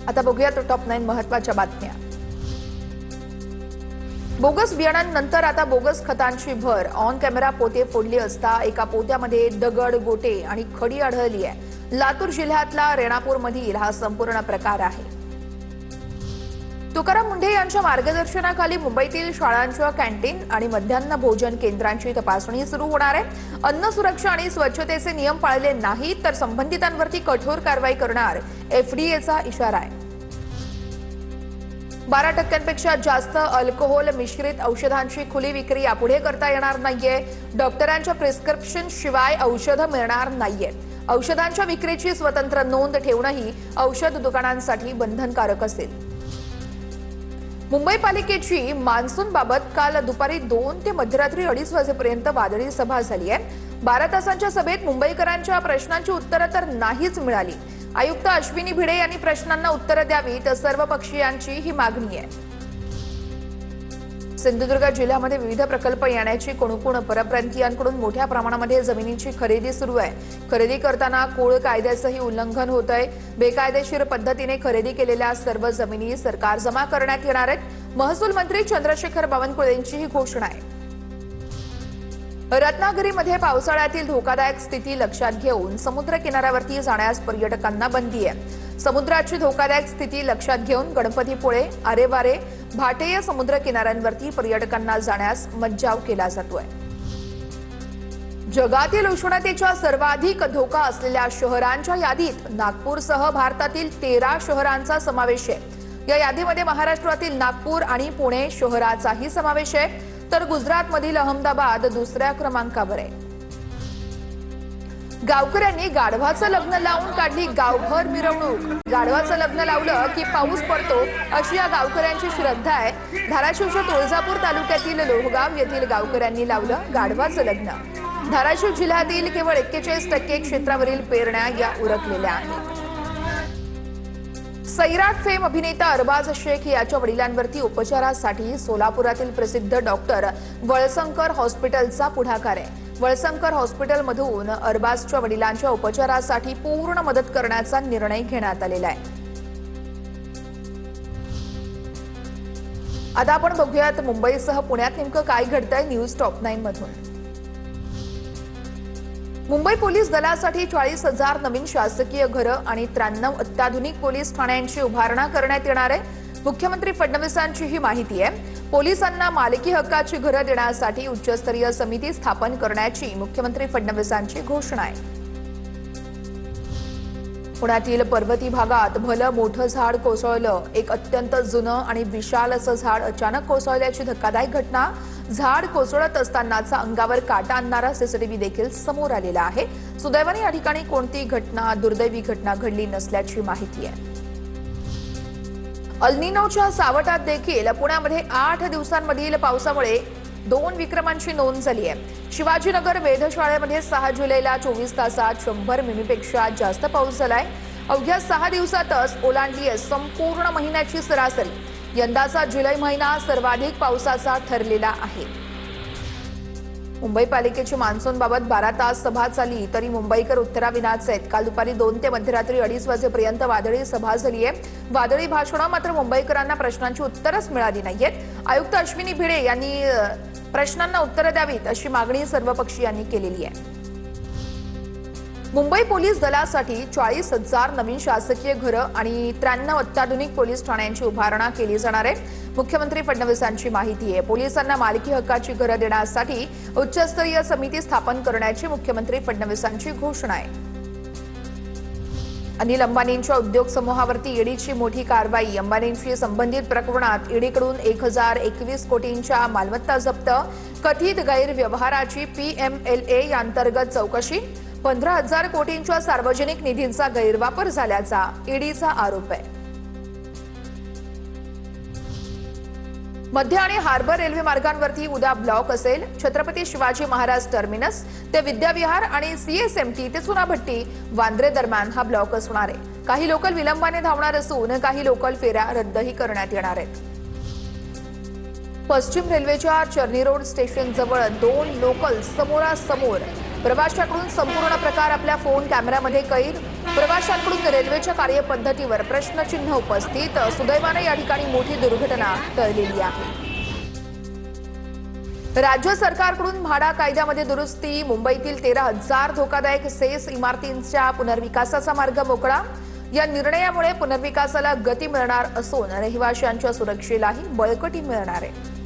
आता बघूयात टॉप 9 महत्त्वाच्या बातम्या। बोगस बियाणांनंतर आता बोगस खतांची भर। ऑन कॅमेरा पोते फोडले असता एका पोत्यामध्ये दगड, गोटे आणि खडी आढळली आहे। लातूर जिल्ह्यातला रेणापूरमधील हा संपूर्ण प्रकार आहे। तुकाराम मुंढे यांच्या मार्गदर्शनाखाली मुंबईतील शाळांच्या कॅन्टीन आणि मध्यान्ह भोजन केंद्रांची तपासणी सुरू होणार आहे। अन्न सुरक्षा आणि स्वच्छतेचे नियम पाळले नाहीत तर संबंधितांवरती कठोर कारवाई करणार एफडीएचा इशारा आहे। 12% जास्त अल्कोहोल मिश्रित औषधांची खुली विक्री यापुढे करता येणार नाहीये। डॉक्टरांच्या प्रिस्क्रिप्शन शिवाय औषधं मिळणार नाहीयेत। औषधांच्या विक्रीची स्वतंत्र नोंद ठेवणंही औषध दुकानांसाठी बंधनकारक असेल। मुंबई पालिकेची मान्सून बाबत काल दुपारी 2 ते मध्यरात्री 2:30 वाजेपर्यंत वादळी सभा झाली आहे। 12 तासांच्या सभेत मुंबईकरांच्या प्रश्नांची उत्तरं तर नाहीच मिळाली। आयुक्त अश्विनी भिडे यांनी प्रश्नांना उत्तरं द्यावीत सर्व पक्षीयांची ही मागणी आहे। सिंधुदुर्ग जिल्ह्यामध्ये विविध प्रकल्प येण्याची कोणकोण परप्रांतीयांकडून मोठ्या प्रमाणामध्ये जमिनीची खरेदी सुरू आहे। खरेदी करताना कुळ कायद्याचंही उल्लंघन होत आहे। बेकायदेशीर पद्धतीने खरेदी केलेल्या सर्व जमिनी सरकार जमा करण्यात येणार आहेत। महसूल मंत्री चंद्रशेखर बावनकुळेंची ही घोषणा आहे। रत्नागिरीमध्ये पावसाळ्यातील धोकादायक स्थिती लक्षात घेऊन समुद्र किनाऱ्यावरती जाण्यास पर्यटकांना बंदी आहे। समुद्राची धोकादायक स्थिती लक्षात घेऊन गणपतीपुळे, आरेवारे, भाटे या समुद्र किनाऱ्यांवरती पर्यटकांना जाण्यास मज्जाव केला जातोय। जगातील उष्णतेच्या सर्वाधिक धोका असलेल्या शहरांच्या यादीत नागपूरसह भारतातील 13 शहरांचा समावेश आहे। या यादीमध्ये महाराष्ट्रातील नागपूर आणि पुणे शहराचाही समावेश आहे तर गुजरातमधील अहमदाबाद दुसऱ्या क्रमांकावर आहे। गावकऱ्यांनी गाढवाचं लग्न लावून काढली गावभर मिरवणूक। गाढवाचं लग्न लावलं की पाऊस पडतो अशी या गावकऱ्यांची श्रद्धा आहे। धाराशिवच्या तुळजापूर तालुक्यातील लोहगाव येथील गावकऱ्यांनी लावलं गाढवाचं लग्न। धाराशिव जिल्ह्यातील केवळ 41% क्षेत्रावरील पेरण्या या उरकलेल्या आहेत। सैराट फेम अभिनेता अरबाज शेख याच्या वडिलांवरती उपचारासाठी सोलापुरातील प्रसिद्ध डॉक्टर वळसंकर हॉस्पिटलचा पुढाकार आहे। वळसंकर हॉस्पिटलमधून अरबाजच्या वडिलांच्या उपचारासाठी पूर्ण मदत करण्याचा निर्णय घेण्यात आलेला आहे। आता आपण बघूयात मुंबईसह पुण्यात नेमकं काय घडतंय न्यूज टॉप 9 मधून। मुंबई पोलीस दलासाठी 40,000 नवीन शासकीय घरं आणि 93 अत्याधुनिक पोलीस ठाण्यांची उभारणा करण्यात येणार आहे। मुख्यमंत्री फडणवीसांची ही माहिती आहे। पोलिसांना मालकी हक्काची घरं देण्यासाठी उच्चस्तरीय समिती स्थापन करण्याची मुख्यमंत्री फडणवीसांची घोषणा आहे। पुण्यातील पर्वती भागात भलं मोठं झाड कोसळलं। एक अत्यंत जुनं आणि विशाल असं झाड अचानक कोसळल्याची धक्कादायक घटना। झाड कोसळत असतानाचा अंगावर काटा आणणारा सीसीटीव्ही देखील समोर आलेला आहे। सुदैवाने या ठिकाणी कोणती दुर्दैवी घटना घडली नसल्याची माहिती आहे। अल्निनोच्या सावटात देखील पुण्यामध्ये 8 दिवसांमधील पावसामुळे 2 विक्रमांची नोंद झाली आहे। शिवाजीनगर वेधशाळेमध्ये 6 जुलैला 24 तासात 100 मिमीपेक्षा जास्त पाऊस झालाय। अवघ्या 6 दिवसातच ओलांडली आहे संपूर्ण महिन्याची सरासरी। यंदाचा जुलै महिना सर्वाधिक पावसाचा ठरलेला आहे। मुंबई पालिकेची मान्सून बाबत 12 तास सभा चालली तरी मुंबईकर उत्तराविनाच आहेत। काल दुपारी 2 ते मध्यरात्री 2:30 वाजेपर्यंत वादळी सभा झाली आहे। वादळी भाषणं मात्र मुंबईकरांना प्रश्नांची उत्तरच मिळाली नाहीयेत। आयुक्त अश्विनी भिडे यांनी प्रश्नांना उत्तरं द्यावीत अशी मागणी सर्वपक्षीयांनी केलेली आहे। मुंबई पोलीस दलासाठी 40,000 नवीन शासकीय घरं आणि 93 अत्याधुनिक पोलीस ठाण्यांची उभारणा केली जाणार आहे। मुख्यमंत्री फडणवीसांची माहिती आहे। पोलिसांना मालकी हक्काची घरं देण्यासाठी उच्चस्तरीय समिती स्थापन करण्याची मुख्यमंत्री फडणवीसांची घोषणा आहे। अनिल अंबानींच्या उद्योग समूहावरती ईडीची मोठी कारवाई। अंबानींशी संबंधित प्रकरणात ईडीकडून 1021 कोटींच्या मालमत्ता जप्त। कथित गैरव्यवहाराची PMLA अंतर्गत चौकशी। 15,000 कोटींच्या सार्वजनिक निधींचा गैरवापर झाल्याचा ईडीचा आरोप आहे। मध्य आणि हार्बर रेल्वे मार्गांवरती उद्या ब्लॉक असेल। छत्रपती शिवाजी महाराज टर्मिनस ते विद्याविहार आणि CSMT ते चुनाभट्टी वांद्रे दरम्यान हा ब्लॉक असणार आहे। काही लोकल विलंबाने धावणार असून काही लोकल फेऱ्या रद्दही करण्यात येणार आहेत। पश्चिम रेल्वेच्या चर्नी रोड स्टेशन जवळ 2 लोकल समोरासमोर। प्रवाशांकडून संपूर्ण प्रकार आपल्या फोन कॅमेऱ्यामध्ये कैद। प्रवाशांकडून रेल्वेच्या कार्यपद्धतीवर प्रश्नचिन्ह उपस्थित. सुदैवाने या ठिकाणी मोठी दुर्घटना टळलेली आहे. राज्य सरकारकडून म्हाडा कायद्यामध्ये दुरुस्ती. मुंबईतील 13,000 धोकादायक सेस इमारतींच्या पुनर्विकासाचा मार्ग मोकळा. या निर्णयामुळे पुनर्विकासाला गती मिळणार असून रहिवाशांच्या सुरक्षेलाही बळकटी मिळणार आहे.